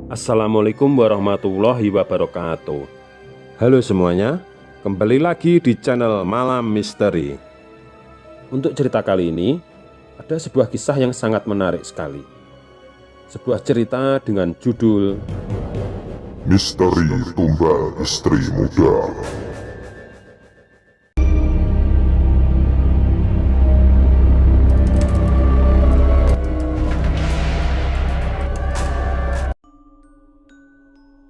Assalamualaikum warahmatullahi wabarakatuh. Halo semuanya, kembali lagi di channel Malam Misteri. Untuk cerita kali ini, ada sebuah kisah yang sangat menarik sekali. Sebuah cerita dengan judul Misteri Tumbal Istri Muda.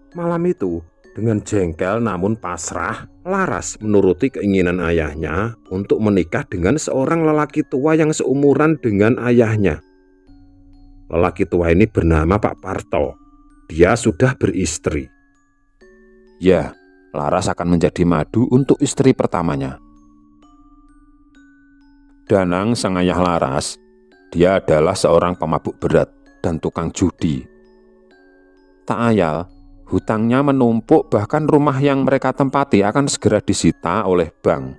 Malam itu, dengan jengkel namun pasrah, Laras menuruti keinginan ayahnya untuk menikah dengan seorang lelaki tua yang seumuran dengan ayahnya. Lelaki tua ini bernama Pak Parto. Dia sudah beristri. Ya, Laras akan menjadi madu untuk istri pertamanya. Danang, sang ayah Laras, dia adalah seorang pemabuk berat dan tukang judi. Tak ayal, hutangnya menumpuk, bahkan rumah yang mereka tempati akan segera disita oleh bank.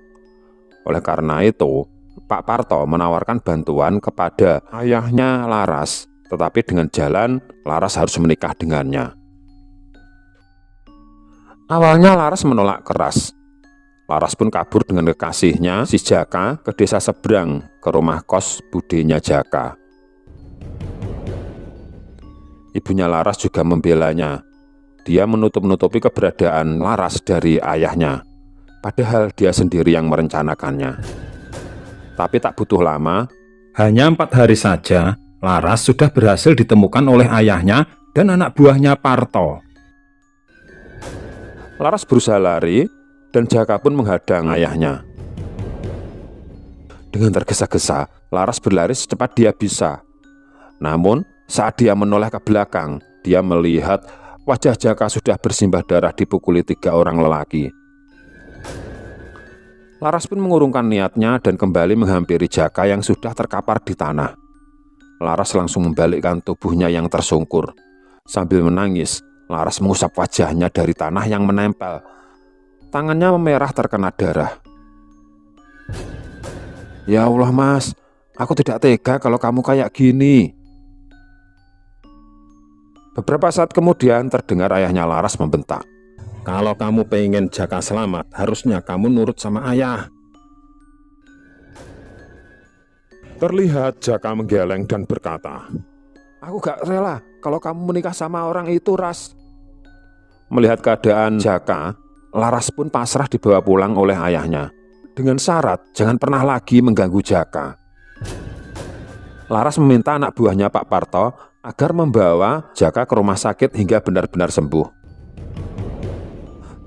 Oleh karena itu, Pak Parto menawarkan bantuan kepada ayahnya Laras, tetapi dengan jalan Laras harus menikah dengannya. Awalnya Laras menolak keras. Laras pun kabur dengan kekasihnya, si Jaka, ke desa seberang, ke rumah kos budenya Jaka. Ibunya Laras juga membelanya. Dia menutup-nutupi keberadaan Laras dari ayahnya, padahal dia sendiri yang merencanakannya. Tapi tak butuh lama, hanya 4 hari saja, Laras sudah berhasil ditemukan oleh ayahnya dan anak buahnya Parto. Laras berusaha lari, dan Jaka pun menghadang ayahnya. Dengan tergesa-gesa, Laras berlari secepat dia bisa. Namun, saat dia menoleh ke belakang, dia melihat wajah Jaka sudah bersimbah darah dipukuli 3 orang lelaki. Laras pun mengurungkan niatnya dan kembali menghampiri Jaka yang sudah terkapar di tanah. Laras langsung membalikkan tubuhnya yang tersungkur. Sambil menangis, Laras mengusap wajahnya dari tanah yang menempel. Tangannya memerah terkena darah. "Ya Allah mas, aku tidak tega kalau kamu kayak gini." Beberapa saat kemudian terdengar ayahnya Laras membentak, "Kalau kamu pengen Jaka selamat, harusnya kamu nurut sama ayah." Terlihat Jaka menggeleng dan berkata, "Aku gak rela kalau kamu menikah sama orang itu, Ras." Melihat keadaan Jaka, Laras pun pasrah dibawa pulang oleh ayahnya, dengan syarat jangan pernah lagi mengganggu Jaka. Laras meminta anak buahnya Pak Parto agar membawa Jaka ke rumah sakit hingga benar-benar sembuh.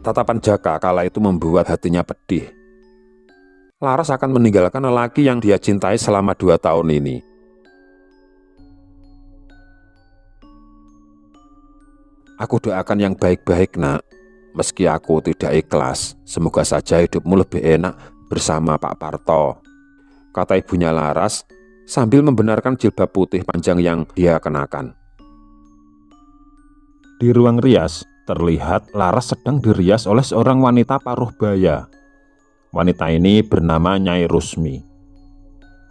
Tatapan Jaka kala itu membuat hatinya pedih. Laras akan meninggalkan lelaki yang dia cintai selama 2 tahun ini. "Aku doakan yang baik-baik nak, meski aku tidak ikhlas. Semoga saja hidupmu lebih enak bersama Pak Parto," kata ibunya Laras sambil membenarkan jilbab putih panjang yang dia kenakan. Di ruang rias, terlihat Laras sedang dirias oleh seorang wanita paruh baya. Wanita ini bernama Nyai Rusmi.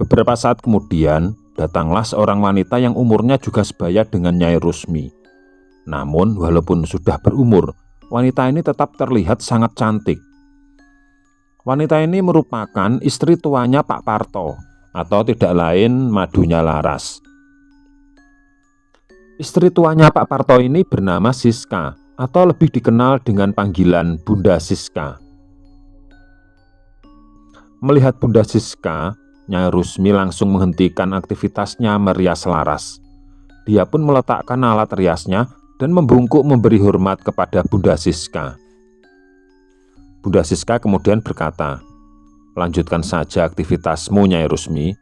Beberapa saat kemudian, datanglah seorang wanita yang umurnya juga sebaya dengan Nyai Rusmi. Namun, walaupun sudah berumur, wanita ini tetap terlihat sangat cantik. Wanita ini merupakan istri tuanya Pak Parto, atau tidak lain madunya Laras. Istri tuanya Pak Parto ini bernama Siska, atau lebih dikenal dengan panggilan Bunda Siska. Melihat Bunda Siska, Nyai Rusmi langsung menghentikan aktivitasnya merias Laras. Dia pun meletakkan alat riasnya dan membungkuk memberi hormat kepada Bunda Siska. Bunda Siska kemudian berkata, "Lanjutkan saja aktivitasmu, Nyai Rusmi.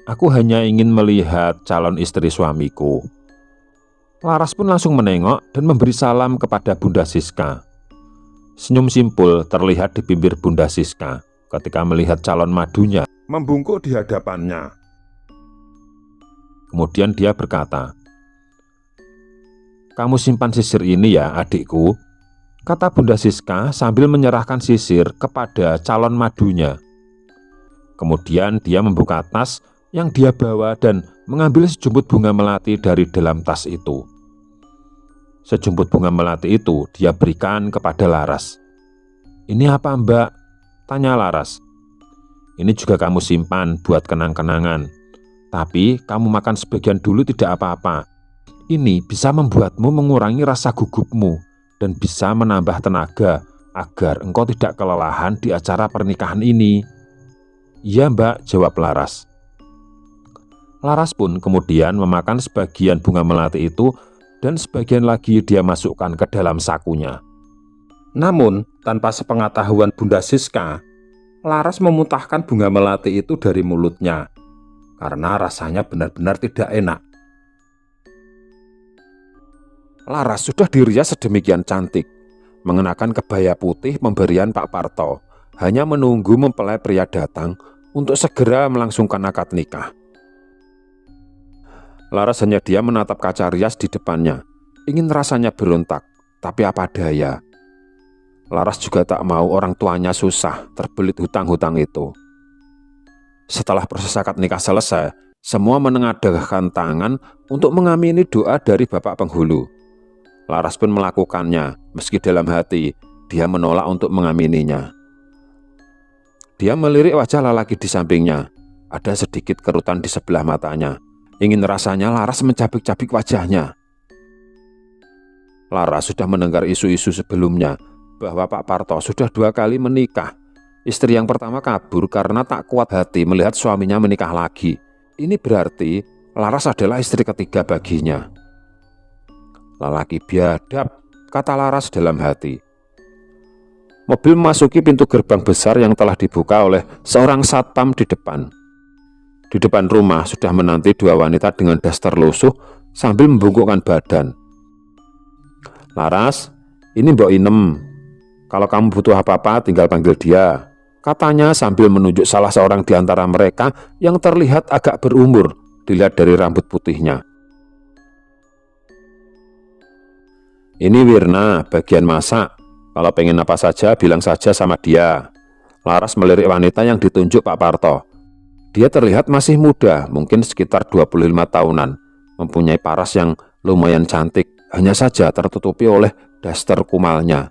Aku hanya ingin melihat calon istri suamiku." Laras pun langsung menengok dan memberi salam kepada Bunda Siska. Senyum simpul terlihat di bibir Bunda Siska ketika melihat calon madunya membungkuk di hadapannya. Kemudian dia berkata, "Kamu simpan sisir ini ya adikku," kata Bunda Siska sambil menyerahkan sisir kepada calon madunya. Kemudian dia membuka tas yang dia bawa dan mengambil sejumput bunga melati dari dalam tas itu. Sejumput bunga melati itu dia berikan kepada Laras. "Ini apa, Mbak?" tanya Laras. "Ini juga kamu simpan buat kenang-kenangan. Tapi kamu makan sebagian dulu tidak apa-apa. Ini bisa membuatmu mengurangi rasa gugupmu dan bisa menambah tenaga agar engkau tidak kelelahan di acara pernikahan ini." "Iya, Mbak," jawab Laras. Laras pun kemudian memakan sebagian bunga melati itu dan sebagian lagi dia masukkan ke dalam sakunya. Namun, tanpa sepengetahuan Bunda Siska, Laras memuntahkan bunga melati itu dari mulutnya karena rasanya benar-benar tidak enak. Laras sudah dirias sedemikian cantik, mengenakan kebaya putih pemberian Pak Parto, hanya menunggu mempelai pria datang untuk segera melangsungkan akad nikah. Laras hanya diam menatap kaca rias di depannya, ingin rasanya berontak, tapi apa daya. Laras juga tak mau orang tuanya susah terbelit hutang-hutang itu. Setelah proses akad nikah selesai, semua menengadahkan tangan untuk mengamini doa dari Bapak Penghulu. Laras pun melakukannya, meski dalam hati dia menolak untuk mengamininya. Dia melirik wajah lelaki di sampingnya. Ada sedikit kerutan di sebelah matanya. Ingin rasanya Laras mencabik-cabik wajahnya. Laras sudah mendengar isu-isu sebelumnya bahwa Pak Parto sudah 2 kali menikah. Istri yang pertama kabur karena tak kuat hati melihat suaminya menikah lagi. Ini berarti Laras adalah istri ketiga baginya. "Lelaki biadab," kata Laras dalam hati. Mobil memasuki pintu gerbang besar yang telah dibuka oleh seorang satpam di depan. Di depan rumah sudah menanti 2 wanita dengan daster lusuh sambil membungkukkan badan. "Laras, ini Mbok Inem. Kalau kamu butuh apa-apa tinggal panggil dia," katanya sambil menunjuk salah seorang di antara mereka yang terlihat agak berumur dilihat dari rambut putihnya. "Ini Wirna, bagian masak. Kalau pengen apa saja bilang saja sama dia." Laras melirik wanita yang ditunjuk Pak Parto. Dia terlihat masih muda, mungkin sekitar 25 tahunan, mempunyai paras yang lumayan cantik, hanya saja tertutupi oleh daster kumalnya.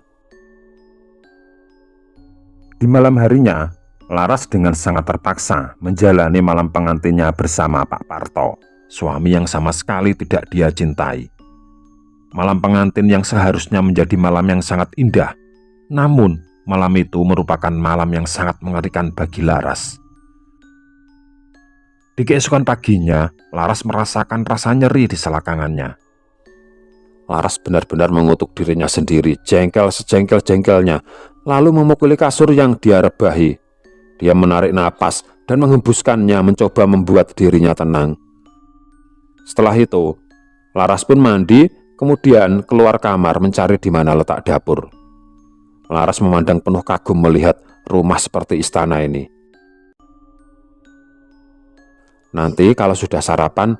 Di malam harinya, Laras dengan sangat terpaksa menjalani malam pengantinnya bersama Pak Parto, suami yang sama sekali tidak dia cintai. Malam pengantin yang seharusnya menjadi malam yang sangat indah, namun malam itu merupakan malam yang sangat mengerikan bagi Laras. Di keesokan paginya, Laras merasakan rasa nyeri di selakangannya. Laras benar-benar mengutuk dirinya sendiri, jengkel sejengkel-jengkelnya, lalu memukuli kasur yang dia rebahi. Dia menarik napas dan menghembuskannya, mencoba membuat dirinya tenang. Setelah itu, Laras pun mandi, kemudian keluar kamar mencari di mana letak dapur. Laras memandang penuh kagum melihat rumah seperti istana ini. "Nanti kalau sudah sarapan,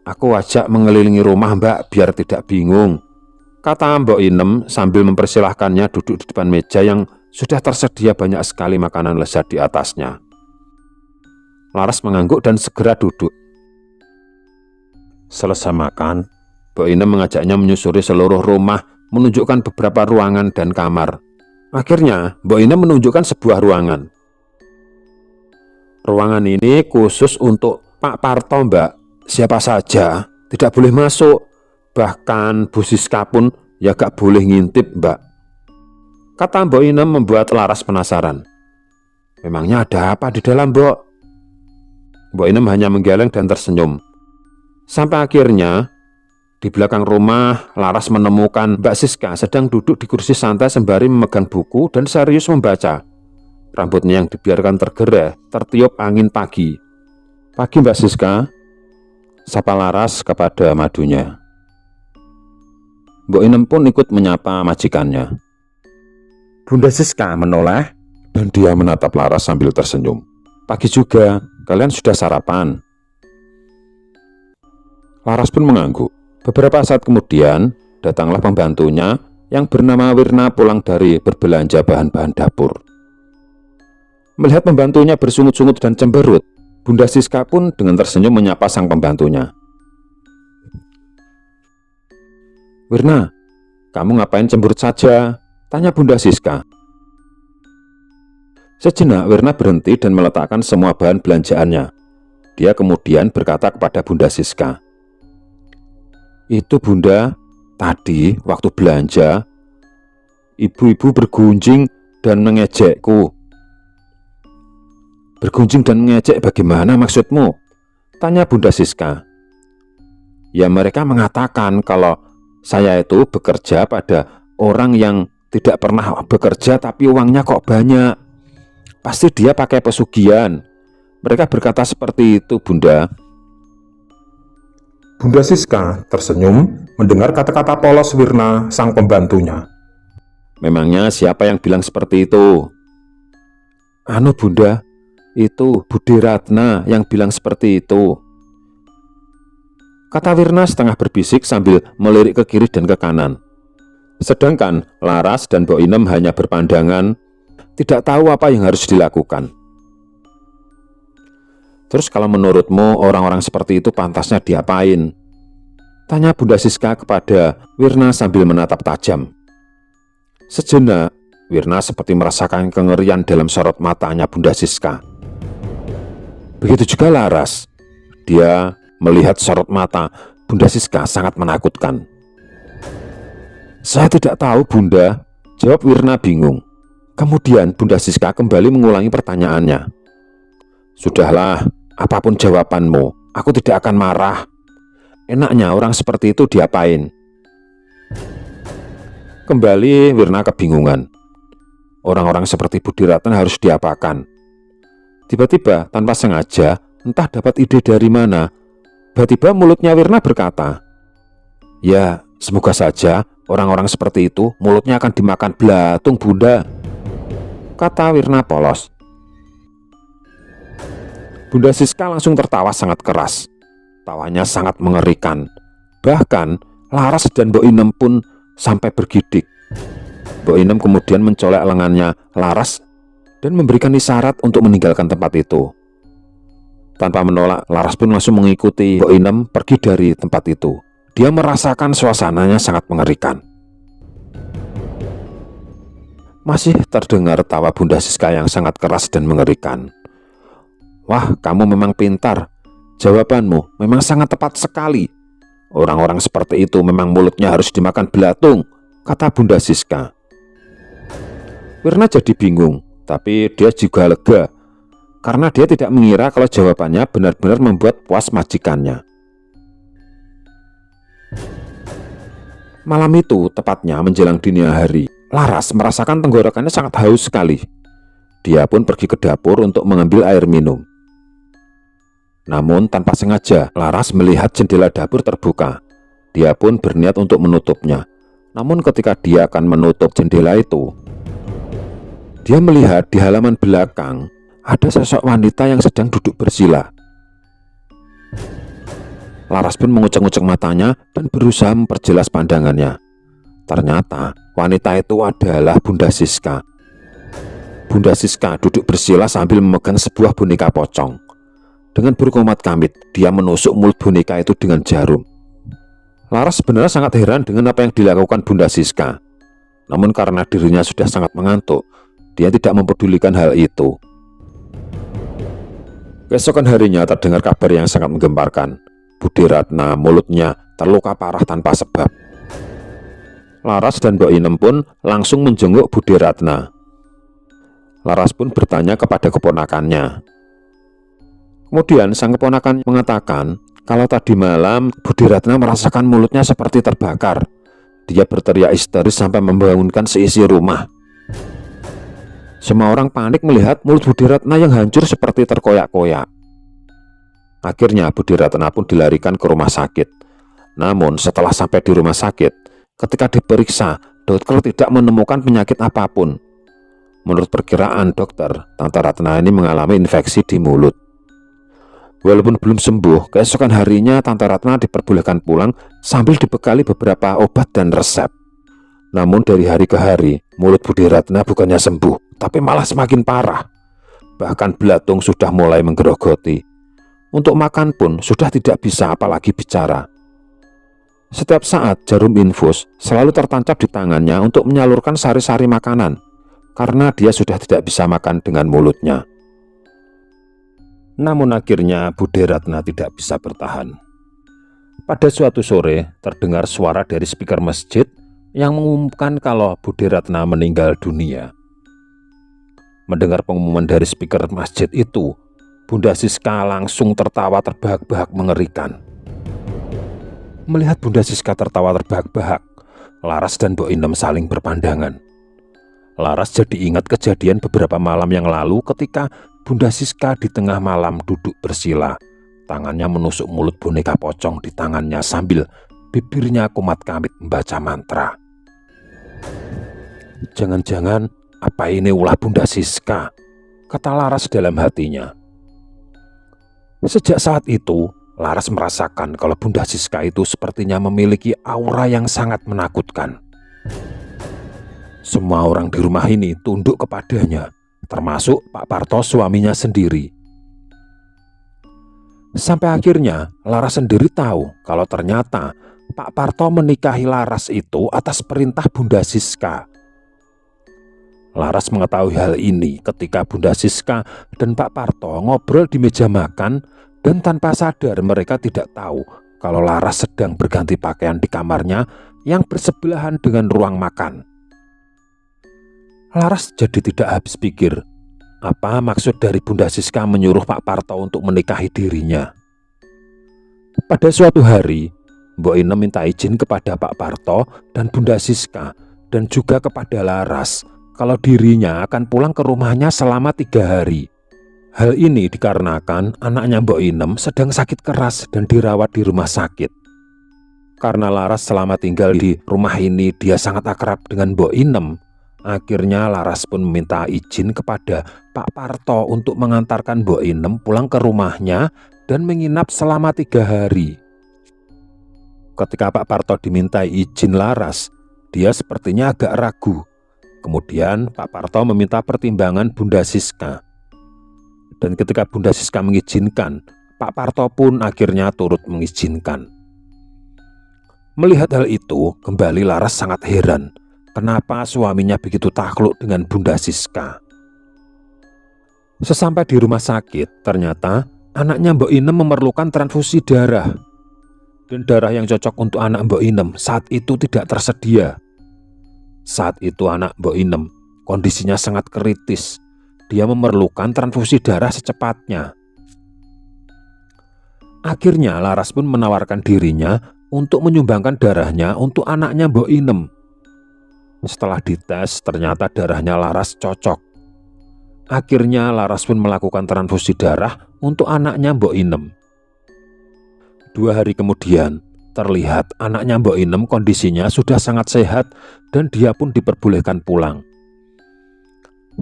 aku ajak mengelilingi rumah Mbak biar tidak bingung," kata Mbok Inem sambil mempersilahkannya duduk di depan meja yang sudah tersedia banyak sekali makanan lezat di atasnya. Laras mengangguk dan segera duduk. Selesai makan, Mbok Inem mengajaknya menyusuri seluruh rumah, menunjukkan beberapa ruangan dan kamar. Akhirnya, Mbok Inem menunjukkan sebuah ruangan. "Ruangan ini khusus untuk Pak Parto, Mbak. Siapa saja tidak boleh masuk. Bahkan Bu Siska pun ya gak boleh ngintip, Mbak," kata Mbok Inem membuat Laras penasaran. "Memangnya ada apa di dalam, Mbok?" Mbok Inem hanya menggeleng dan tersenyum. Sampai akhirnya, di belakang rumah, Laras menemukan Mbak Siska sedang duduk di kursi santai sembari memegang buku dan serius membaca. Rambutnya yang dibiarkan tergerai tertiup angin pagi. "Pagi Mbak Siska," sapa Laras kepada madunya. Mbok Inem pun ikut menyapa majikannya. Bunda Siska menoleh dan dia menatap Laras sambil tersenyum. "Pagi juga, kalian sudah sarapan?" Laras pun mengangguk. Beberapa saat kemudian, datanglah pembantunya yang bernama Wirna pulang dari berbelanja bahan-bahan dapur. Melihat pembantunya bersungut-sungut dan cemberut, Bunda Siska pun dengan tersenyum menyapa sang pembantunya. "Wirna, Kamu ngapain cemberut saja? Tanya Bunda Siska. Sejenak Wirna berhenti dan meletakkan semua bahan belanjaannya. Dia kemudian berkata kepada Bunda Siska, "Itu Bunda, tadi waktu belanja, ibu-ibu bergunjing dan mengejekku." "Bergunjing dan mengejek bagaimana maksudmu?" tanya Bunda Siska. "Ya, mereka mengatakan kalau saya itu bekerja pada orang yang tidak pernah bekerja tapi uangnya kok banyak. Pasti dia pakai pesugihan. Mereka berkata seperti itu, Bunda." Bunda Siska tersenyum mendengar kata-kata polos Wirna, sang pembantunya. "Memangnya siapa yang bilang seperti itu?" "Anu Bunda, itu Budi Ratna yang bilang seperti itu," kata Wirna setengah berbisik sambil melirik ke kiri dan ke kanan. Sedangkan Laras dan Mbok Inem hanya berpandangan, tidak tahu apa yang harus dilakukan. "Terus kalau menurutmu orang-orang seperti itu pantasnya diapain?" tanya Bunda Siska kepada Wirna sambil menatap tajam. Sejenak, Wirna seperti merasakan kengerian dalam sorot matanya Bunda Siska. Begitu juga Laras. Dia melihat sorot mata Bunda Siska sangat menakutkan. "Saya tidak tahu, Bunda," jawab Wirna bingung. Kemudian Bunda Siska kembali mengulangi pertanyaannya. "Sudahlah, apapun jawabanmu, aku tidak akan marah. Enaknya orang seperti itu diapain?" Kembali Wirna kebingungan. Orang-orang seperti Budi Ratna harus diapakan? Tiba-tiba tanpa sengaja, entah dapat ide dari mana, tiba-tiba mulutnya Wirna berkata, "Ya, semoga saja orang-orang seperti itu mulutnya akan dimakan belatung, Bunda," kata Wirna polos. Bunda Siska langsung tertawa sangat keras. Tawanya sangat mengerikan. Bahkan Laras dan Mbok Inem pun sampai bergidik. Mbok Inem kemudian mencolek lengannya Laras dan memberikan isyarat untuk meninggalkan tempat itu. Tanpa menolak, Laras pun langsung mengikuti Mbok Inem pergi dari tempat itu. Dia merasakan suasananya sangat mengerikan. Masih terdengar tawa Bunda Siska yang sangat keras dan mengerikan. "Wah, kamu memang pintar. Jawabanmu memang sangat tepat sekali. Orang-orang seperti itu memang mulutnya harus dimakan belatung," kata Bunda Siska. Wirna jadi bingung, tapi dia juga lega, karena dia tidak mengira kalau jawabannya benar-benar membuat puas majikannya. Malam itu, tepatnya menjelang dini hari, Laras merasakan tenggorokannya sangat haus sekali. Dia pun pergi ke dapur untuk mengambil air minum. Namun tanpa sengaja, Laras melihat jendela dapur terbuka. Dia pun berniat untuk menutupnya. Namun ketika dia akan menutup jendela itu, dia melihat di halaman belakang ada sosok wanita yang sedang duduk bersila. Laras pun mengucek-ucek matanya dan berusaha memperjelas pandangannya. Ternyata wanita itu adalah Bunda Siska. Bunda Siska duduk bersila sambil memegang sebuah boneka pocong. Dengan berkomat kamit, dia menusuk mulut boneka itu dengan jarum. Laras sebenarnya sangat heran dengan apa yang dilakukan Bunda Siska. Namun karena dirinya sudah sangat mengantuk, dia tidak mempedulikan hal itu. Keesokan harinya terdengar kabar yang sangat menggemparkan. Budi Ratna mulutnya terluka parah tanpa sebab. Laras dan Mbok Inem pun langsung menjenguk Budi Ratna. Laras pun bertanya kepada keponakannya. Kemudian sang keponakan mengatakan kalau tadi malam Budi Ratna merasakan mulutnya seperti terbakar. Dia berteriak histeris sampai membangunkan seisi rumah. Semua orang panik melihat mulut Budi Ratna yang hancur seperti terkoyak-koyak. Akhirnya Budi Ratna pun dilarikan ke rumah sakit. Namun setelah sampai di rumah sakit, ketika diperiksa, dokter tidak menemukan penyakit apapun. Menurut perkiraan dokter, Tante Ratna ini mengalami infeksi di mulut. Walaupun belum sembuh, keesokan harinya Tante Ratna diperbolehkan pulang sambil dibekali beberapa obat dan resep. Namun dari hari ke hari, mulut Budi Ratna bukannya sembuh, tapi malah semakin parah. Bahkan belatung sudah mulai menggerogoti. Untuk makan pun sudah tidak bisa apalagi bicara. Setiap saat jarum infus selalu tertancap di tangannya untuk menyalurkan sari-sari makanan, karena dia sudah tidak bisa makan dengan mulutnya. Namun akhirnya Bude Ratna tidak bisa bertahan. Pada suatu sore terdengar suara dari speaker masjid yang mengumumkan kalau Bude Ratna meninggal dunia. Mendengar pengumuman dari speaker masjid itu, Bunda Siska langsung tertawa terbahak-bahak mengerikan. Melihat Bunda Siska tertawa terbahak-bahak, Laras dan Mbok Inem saling berpandangan. Laras jadi ingat kejadian beberapa malam yang lalu ketika Bunda Siska di tengah malam duduk bersila, tangannya menusuk mulut boneka pocong di tangannya sambil bibirnya kumat-kamit membaca mantra. Jangan-jangan apa ini ulah Bunda Siska, kata Laras dalam hatinya. Sejak saat itu, Laras merasakan kalau Bunda Siska itu sepertinya memiliki aura yang sangat menakutkan. Semua orang di rumah ini tunduk kepadanya, termasuk Pak Parto suaminya sendiri. Sampai akhirnya Laras sendiri tahu kalau ternyata Pak Parto menikahi Laras itu atas perintah Bunda Siska. Laras mengetahui hal ini ketika Bunda Siska dan Pak Parto ngobrol di meja makan, dan tanpa sadar mereka tidak tahu kalau Laras sedang berganti pakaian di kamarnya yang bersebelahan dengan ruang makan. Laras jadi tidak habis pikir, apa maksud dari Bunda Siska menyuruh Pak Parto untuk menikahi dirinya. Pada suatu hari, Mbok Inem minta izin kepada Pak Parto dan Bunda Siska dan juga kepada Laras kalau dirinya akan pulang ke rumahnya selama 3 hari. Hal ini dikarenakan anaknya Mbok Inem sedang sakit keras dan dirawat di rumah sakit. Karena Laras selama tinggal di rumah ini dia sangat akrab dengan Mbok Inem, akhirnya Laras pun meminta izin kepada Pak Parto untuk mengantarkan Mbok Inem pulang ke rumahnya dan menginap selama 3 hari. Ketika Pak Parto dimintai izin Laras, dia sepertinya agak ragu. Kemudian Pak Parto meminta pertimbangan Bunda Siska. Dan ketika Bunda Siska mengizinkan, Pak Parto pun akhirnya turut mengizinkan. Melihat hal itu, kembali Laras sangat heran kenapa suaminya begitu takluk dengan Bunda Siska. Sesampai di rumah sakit, ternyata anaknya Mbok Inem memerlukan transfusi darah. Dan darah yang cocok untuk anak Mbok Inem saat itu tidak tersedia. Saat itu anak Mbok Inem kondisinya sangat kritis. Dia memerlukan transfusi darah secepatnya. Akhirnya Laras pun menawarkan dirinya untuk menyumbangkan darahnya untuk anaknya Mbok Inem. Setelah dites, ternyata darahnya Laras cocok. Akhirnya Laras pun melakukan transfusi darah untuk anaknya Mbok Inem. 2 hari kemudian, terlihat anaknya Mbok Inem kondisinya sudah sangat sehat dan dia pun diperbolehkan pulang.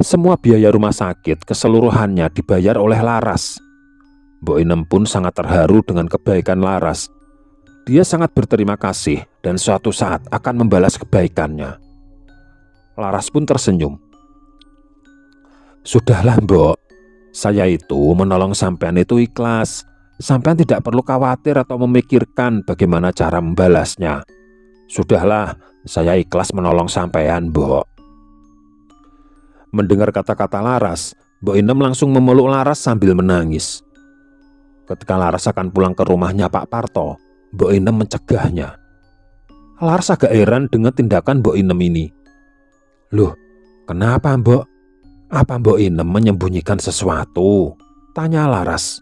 Semua biaya rumah sakit keseluruhannya dibayar oleh Laras. Mbok Inem pun sangat terharu dengan kebaikan Laras. Dia sangat berterima kasih dan suatu saat akan membalas kebaikannya. Laras pun tersenyum. Sudahlah Mbok, saya itu menolong sampean itu ikhlas. Sampean tidak perlu khawatir atau memikirkan bagaimana cara membalasnya. Sudahlah, saya ikhlas menolong sampean Mbok. Mendengar kata-kata Laras, Mbok Inem langsung memeluk Laras sambil menangis. Ketika Laras akan pulang ke rumahnya Pak Parto, Mbok Inem mencegahnya. Laras agak heran dengan tindakan Mbok Inem ini. Loh, kenapa Mbok? Apa Mbok Inem menyembunyikan sesuatu? Tanya Laras.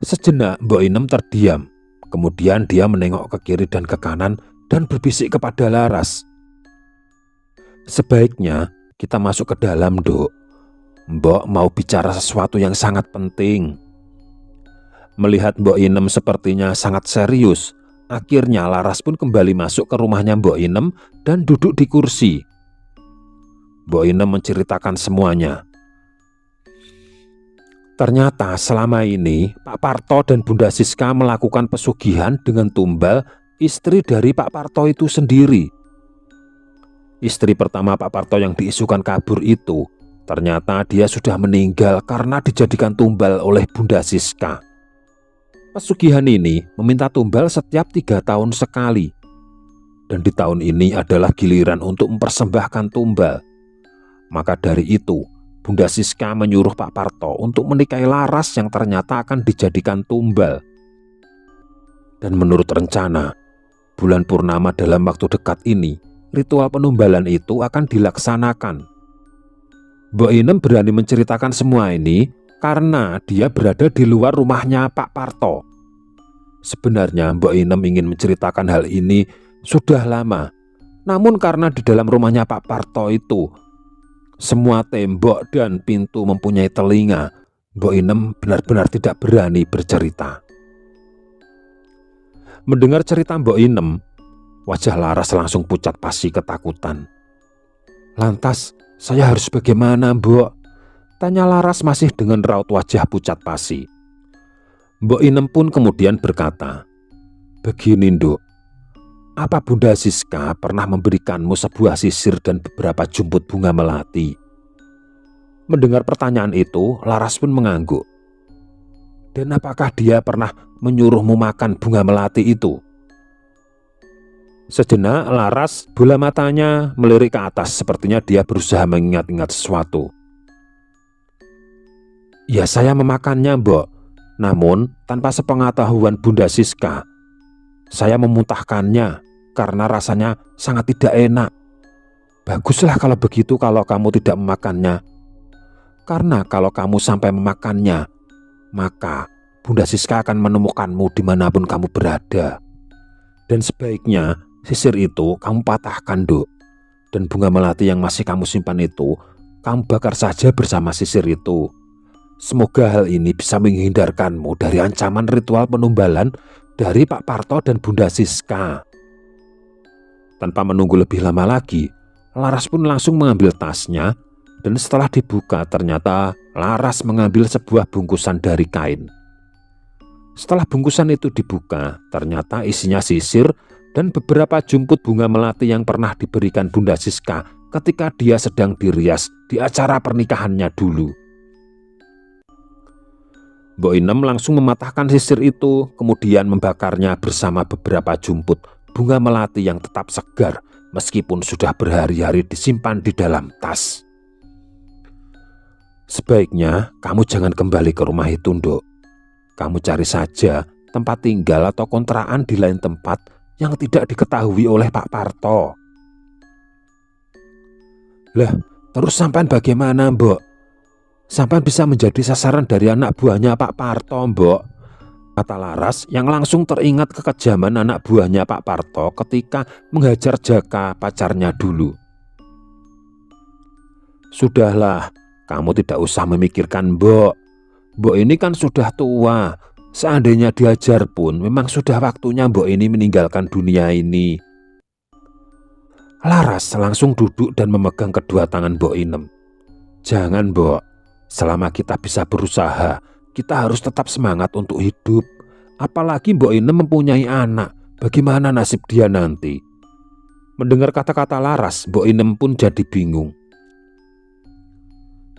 Sejenak Mbok Inem terdiam. Kemudian dia menengok ke kiri dan ke kanan dan berbisik kepada Laras. Sebaiknya kita masuk ke dalam, Dok. Mbok mau bicara sesuatu yang sangat penting. Melihat Mbok Inem sepertinya sangat serius, akhirnya Laras pun kembali masuk ke rumahnya Mbok Inem dan duduk di kursi. Mbok Inem menceritakan semuanya. Ternyata selama ini Pak Parto dan Bunda Siska melakukan pesugihan dengan Tumbal, istri dari Pak Parto itu sendiri. Istri pertama Pak Parto yang diisukan kabur itu, ternyata dia sudah meninggal karena dijadikan tumbal oleh Bunda Siska. Pesugihan ini meminta tumbal setiap 3 tahun sekali. Dan di tahun ini adalah giliran untuk mempersembahkan tumbal. Maka dari itu, Bunda Siska menyuruh Pak Parto untuk menikahi Laras yang ternyata akan dijadikan tumbal. Dan menurut rencana, bulan purnama dalam waktu dekat ini, ritual penumbalan itu akan dilaksanakan. Mbok Inem berani menceritakan semua ini karena dia berada di luar rumahnya Pak Parto. Sebenarnya Mbok Inem ingin menceritakan hal ini sudah lama, namun karena di dalam rumahnya Pak Parto itu semua tembok dan pintu mempunyai telinga, Mbok Inem benar-benar tidak berani bercerita. Mendengar cerita Mbok Inem, wajah Laras langsung pucat pasi ketakutan. "Lantas saya harus bagaimana, Mbok?" tanya Laras masih dengan raut wajah pucat pasi. Mbok Inem pun kemudian berkata, "Begini, Nduk, apa Bunda Siska pernah memberikanmu sebuah sisir dan beberapa jumput bunga melati?" Mendengar pertanyaan itu, Laras pun mengangguk. "Dan apakah dia pernah menyuruhmu makan bunga melati itu?" Sejenak Laras bola matanya melirik ke atas, sepertinya dia berusaha mengingat-ingat sesuatu. "Ya, saya memakannya, Mbok. Namun tanpa sepengetahuan Bunda Siska. Saya memuntahkannya karena rasanya sangat tidak enak." "Baguslah kalau begitu kalau kamu tidak memakannya. Karena kalau kamu sampai memakannya, maka Bunda Siska akan menemukanmu dimanapun kamu berada. Dan sebaiknya sisir itu kamu patahkan, Duk. Dan bunga melati yang masih kamu simpan itu kamu bakar saja bersama sisir itu. Semoga hal ini bisa menghindarkanmu dari ancaman ritual penumbalan dari Pak Parto dan Bunda Siska." Tanpa menunggu lebih lama lagi, Laras pun langsung mengambil tasnya, dan setelah dibuka ternyata Laras mengambil sebuah bungkusan dari kain. Setelah bungkusan itu dibuka, ternyata isinya sisir dan beberapa jumput bunga melati yang pernah diberikan Bunda Siska ketika dia sedang dirias di acara pernikahannya dulu. Mbok Inem langsung mematahkan sisir itu, kemudian membakarnya bersama beberapa jumput bunga melati yang tetap segar meskipun sudah berhari-hari disimpan di dalam tas. "Sebaiknya kamu jangan kembali ke rumah itu, Nduk. Kamu cari saja tempat tinggal atau kontrakan di lain tempat yang tidak diketahui oleh Pak Parto." "Lah, terus sampean bagaimana, Mbok? Sampean bisa menjadi sasaran dari anak buahnya Pak Parto, Mbok," kata Laras yang langsung teringat kekejaman anak buahnya Pak Parto ketika menghajar Jaka, pacarnya dulu. "Sudahlah, kamu tidak usah memikirkan Mbok. Mbok ini kan sudah tua. Seandainya diajar pun memang sudah waktunya Mbok ini meninggalkan dunia ini." Laras langsung duduk dan memegang kedua tangan Mbok Inem. "Jangan, Mbok. Selama kita bisa berusaha, kita harus tetap semangat untuk hidup. Apalagi Mbok Inem mempunyai anak. Bagaimana nasib dia nanti?" Mendengar kata-kata Laras, Mbok Inem pun jadi bingung.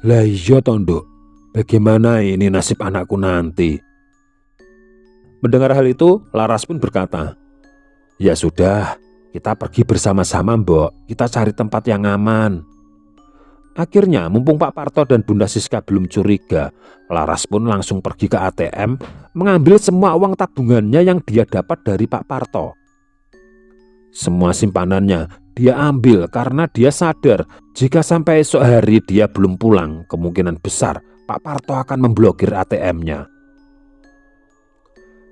"Lah iya toh, Nduk. Bagaimana ini nasib anakku nanti?" Mendengar hal itu, Laras pun berkata, "Ya sudah, kita pergi bersama-sama, Mbok. Kita cari tempat yang aman." Akhirnya, mumpung Pak Parto dan Bunda Siska belum curiga, Laras pun langsung pergi ke ATM, mengambil semua uang tabungannya yang dia dapat dari Pak Parto. Semua simpanannya dia ambil karena dia sadar jika sampai esok hari dia belum pulang, kemungkinan besar Pak Parto akan memblokir ATM-nya.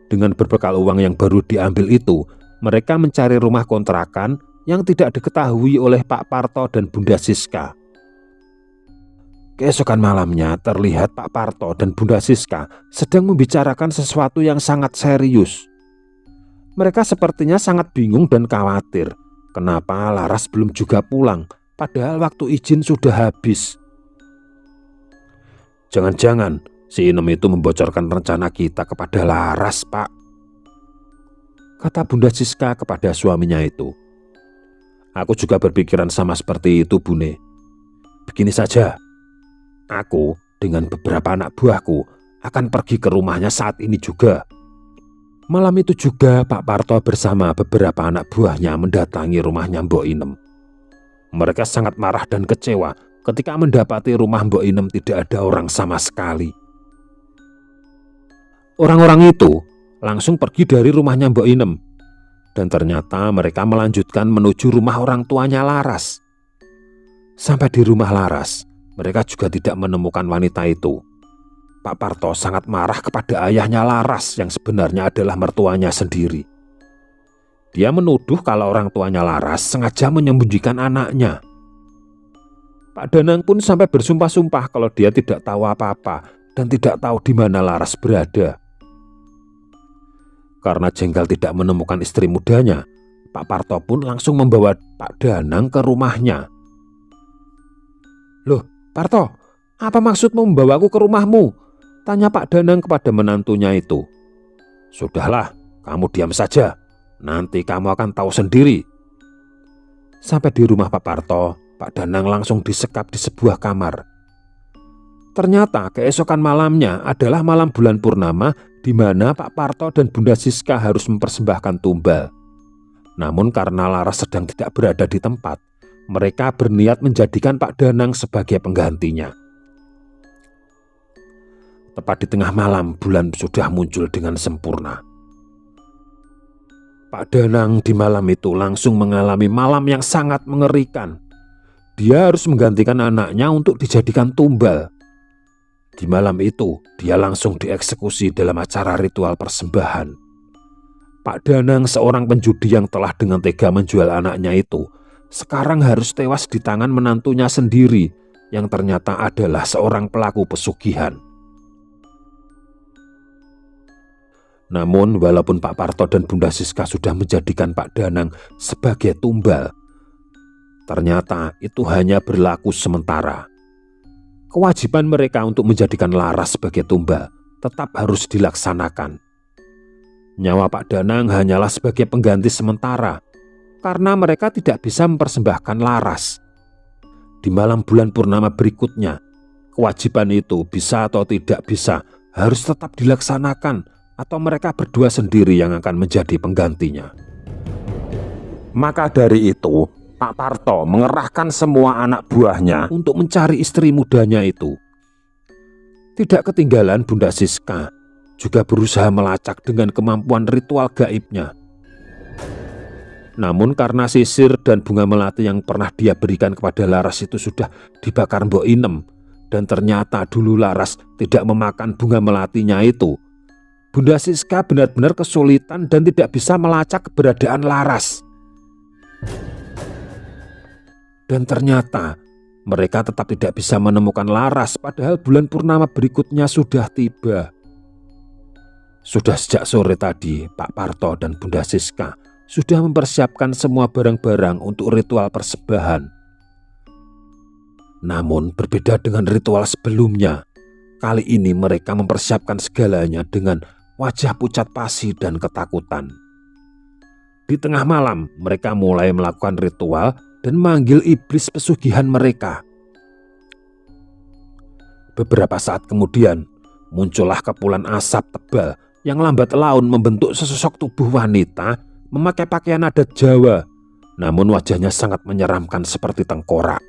Dengan berbekal uang yang baru diambil itu, mereka mencari rumah kontrakan yang tidak diketahui oleh Pak Parto dan Bunda Siska. Keesokan malamnya terlihat Pak Parto dan Bunda Siska sedang membicarakan sesuatu yang sangat serius. Mereka sepertinya sangat bingung dan khawatir. Kenapa Laras belum juga pulang, padahal waktu izin sudah habis. "Jangan-jangan si Inem itu membocorkan rencana kita kepada Laras, Pak," kata Bunda Siska kepada suaminya itu. "Aku juga berpikiran sama seperti itu, Bune. Begini saja, aku dengan beberapa anak buahku akan pergi ke rumahnya saat ini juga. Malam itu juga Pak Parto bersama beberapa anak buahnya mendatangi rumahnya Mbok Inem. Mereka sangat marah dan kecewa ketika mendapati rumah Mbok Inem tidak ada orang sama sekali. Orang-orang itu langsung pergi dari rumahnya Mbok Inem, dan ternyata mereka melanjutkan menuju rumah orang tuanya Laras. Sampai di rumah Laras, mereka juga tidak menemukan wanita itu. Pak Parto sangat marah kepada ayahnya Laras yang sebenarnya adalah mertuanya sendiri. Dia menuduh kalau orang tuanya Laras sengaja menyembunyikan anaknya. Pak Danang pun sampai bersumpah-sumpah kalau dia tidak tahu apa-apa dan tidak tahu di mana Laras berada. Karena jengkel tidak menemukan istri mudanya, Pak Parto pun langsung membawa Pak Danang ke rumahnya. "Loh, Parto, apa maksudmu membawaku ke rumahmu?" tanya Pak Danang kepada menantunya itu. "Sudahlah, kamu diam saja. Nanti kamu akan tahu sendiri." Sampai di rumah Pak Parto, Pak Danang langsung disekap di sebuah kamar. Ternyata keesokan malamnya adalah malam bulan purnama di mana Pak Parto dan Bunda Siska harus mempersembahkan tumbal. Namun karena Laras sedang tidak berada di tempat, mereka berniat menjadikan Pak Danang sebagai penggantinya. Tepat di tengah malam, bulan sudah muncul dengan sempurna. Pak Danang di malam itu langsung mengalami malam yang sangat mengerikan. Dia harus menggantikan anaknya untuk dijadikan tumbal. Di malam itu, dia langsung dieksekusi dalam acara ritual persembahan. Pak Danang, seorang penjudi yang telah dengan tega menjual anaknya itu, sekarang harus tewas di tangan menantunya sendiri, yang ternyata adalah seorang pelaku pesugihan. Namun, walaupun Pak Parto dan Bunda Siska sudah menjadikan Pak Danang sebagai tumbal, ternyata itu hanya berlaku sementara. Kewajiban mereka untuk menjadikan Laras sebagai tumbal tetap harus dilaksanakan. Nyawa Pak Danang hanyalah sebagai pengganti sementara, karena mereka tidak bisa mempersembahkan Laras. Di malam bulan purnama berikutnya, kewajiban itu bisa atau tidak bisa harus tetap dilaksanakan, atau mereka berdua sendiri yang akan menjadi penggantinya. Maka dari itu, Pak Parto mengerahkan semua anak buahnya untuk mencari istri mudanya itu. Tidak ketinggalan Bunda Siska juga berusaha melacak dengan kemampuan ritual gaibnya. Namun karena sisir dan bunga melati yang pernah dia berikan kepada Laras itu sudah dibakar Mbok Inem, dan ternyata dulu Laras tidak memakan bunga melatinya itu, Bunda Siska benar-benar kesulitan dan tidak bisa melacak keberadaan Laras. Dan ternyata mereka tetap tidak bisa menemukan Laras, padahal bulan purnama berikutnya sudah tiba. Sudah sejak sore tadi, Pak Parto dan Bunda Siska sudah mempersiapkan semua barang-barang untuk ritual persembahan. Namun berbeda dengan ritual sebelumnya, kali ini mereka mempersiapkan segalanya dengan wajah pucat pasi dan ketakutan. Di tengah malam, mereka mulai melakukan ritual dan manggil iblis pesugihan mereka. Beberapa saat kemudian, muncullah kepulan asap tebal yang lambat laun membentuk sesosok tubuh wanita memakai pakaian adat Jawa, namun wajahnya sangat menyeramkan seperti tengkorak.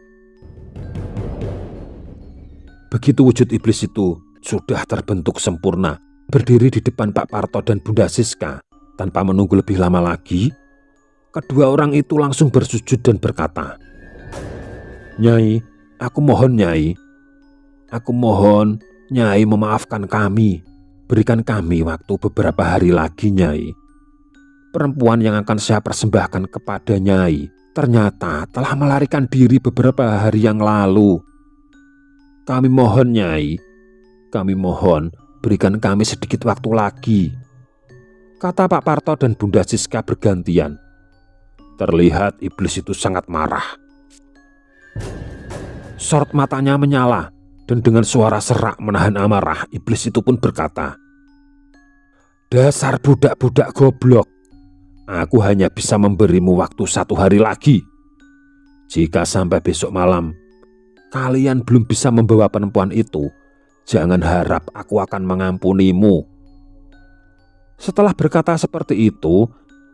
Begitu wujud iblis itu sudah terbentuk sempurna, berdiri di depan Pak Parto dan Bunda Siska, tanpa menunggu lebih lama lagi, kedua orang itu langsung bersujud dan berkata, "Nyai, aku mohon Nyai. Aku mohon Nyai memaafkan kami. Berikan kami waktu beberapa hari lagi Nyai. Perempuan yang akan saya persembahkan kepada Nyai ternyata telah melarikan diri beberapa hari yang lalu. Kami mohon Nyai, kami mohon berikan kami sedikit waktu lagi," kata Pak Parto dan Bunda Siska bergantian. Terlihat iblis itu sangat marah. Sorot matanya menyala, dan dengan suara serak menahan amarah, iblis itu pun berkata, "Dasar budak-budak goblok, aku hanya bisa memberimu waktu 1 hari lagi. Jika sampai besok malam kalian belum bisa membawa perempuan itu, jangan harap aku akan mengampunimu." Setelah berkata seperti itu,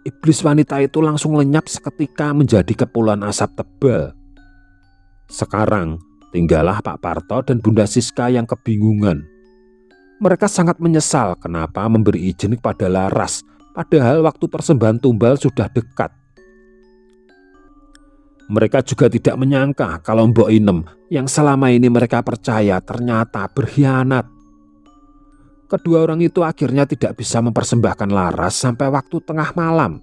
iblis wanita itu langsung lenyap seketika menjadi kepulan asap tebal. Sekarang tinggallah Pak Parto dan Bunda Siska yang kebingungan. Mereka sangat menyesal kenapa memberi izin kepada Laras, padahal waktu persembahan tumbal sudah dekat. Mereka juga tidak menyangka kalau Mbok Inem yang selama ini mereka percaya ternyata berkhianat. Kedua orang itu akhirnya tidak bisa mempersembahkan Laras sampai waktu tengah malam.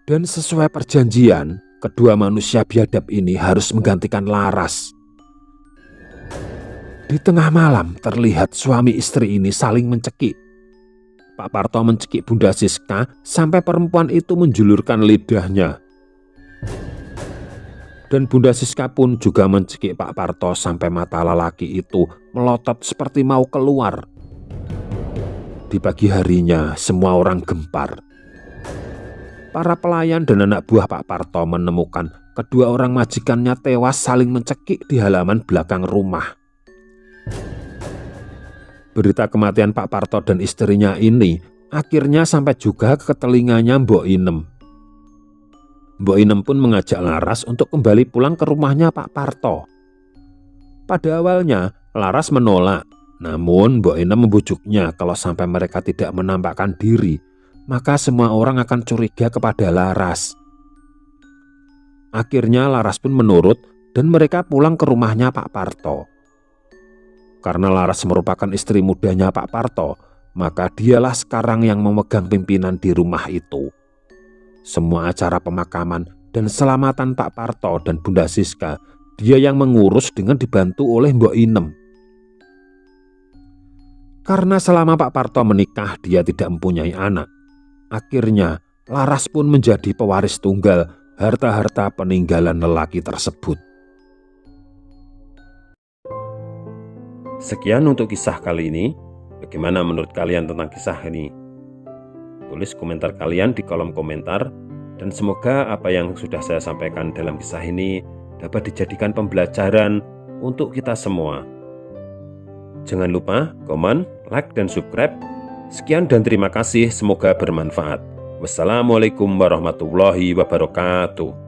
Dan sesuai perjanjian, kedua manusia biadab ini harus menggantikan Laras. Di tengah malam terlihat suami istri ini saling mencekik. Pak Parto mencekik Bunda Siska sampai perempuan itu menjulurkan lidahnya. Dan Bunda Siska pun juga mencekik Pak Parto sampai mata lelaki itu melotot seperti mau keluar. Di pagi harinya semua orang gempar. Para pelayan dan anak buah Pak Parto menemukan kedua orang majikannya tewas saling mencekik di halaman belakang rumah. Berita kematian Pak Parto dan istrinya ini akhirnya sampai juga ke telinganya Mbok Inem. Mbok Inem pun mengajak Laras untuk kembali pulang ke rumahnya Pak Parto. Pada awalnya Laras menolak, namun Mbok Inem membujuknya kalau sampai mereka tidak menampakkan diri, maka semua orang akan curiga kepada Laras. Akhirnya Laras pun menurut dan mereka pulang ke rumahnya Pak Parto. Karena Laras merupakan istri mudanya Pak Parto, maka dialah sekarang yang memegang pimpinan di rumah itu. Semua acara pemakaman dan selamatan Pak Parto dan Bunda Siska dia yang mengurus dengan dibantu oleh Mbok Inem. Karena selama Pak Parto menikah dia tidak mempunyai anak, akhirnya Laras pun menjadi pewaris tunggal harta-harta peninggalan lelaki tersebut. Sekian untuk kisah kali ini. Bagaimana menurut kalian tentang kisah ini? Tulis komentar kalian di kolom komentar. Dan semoga apa yang sudah saya sampaikan dalam kisah ini dapat dijadikan pembelajaran untuk kita semua. Jangan lupa komen, like, dan subscribe. Sekian dan terima kasih, semoga bermanfaat. Wassalamualaikum warahmatullahi wabarakatuh.